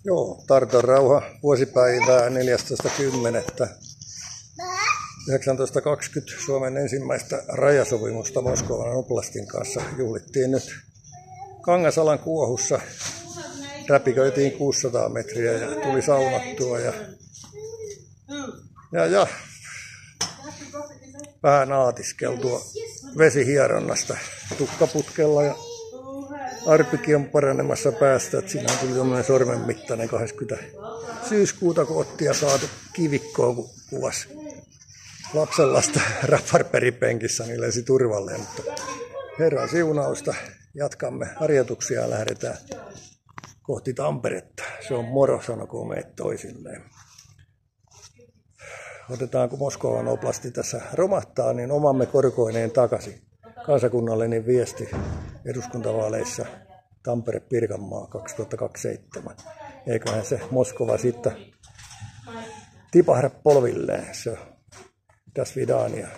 Joo, Tarton rauha vuosipäivää 14.10.1920 Suomen ensimmäistä rajasopimusta Moskovan oblastin kanssa juhlittiin nyt Kangasalan kuohussa. Räpiköitiin 600 metriä ja tuli saunattua ja vähän naatiskeltua vesihieronnasta tukkaputkella ja arpikin on paranemassa päästä, että siinä tuli tämmöinen sormen mittainen 20. syyskuuta, kun ottia saatu kivikkoon, kun kuvasi lapsenlasta raparperipenkissä, niin lesi turvalleen. Mutta Herran siunausta, jatkamme harjoituksia ja lähdetään kohti Tamperetta. Se on moro, sanokoon meitä toisilleen. Otetaan, kun Moskovan oblasti tässä romahtaa, niin omamme korkoineen takaisin. Kansakunnallinen viesti eduskuntavaaleissa Tampere-Pirkanmaa 2027. Eiköhän se Moskova sitten tipahda polvilleen. Se on tässä vidaan ja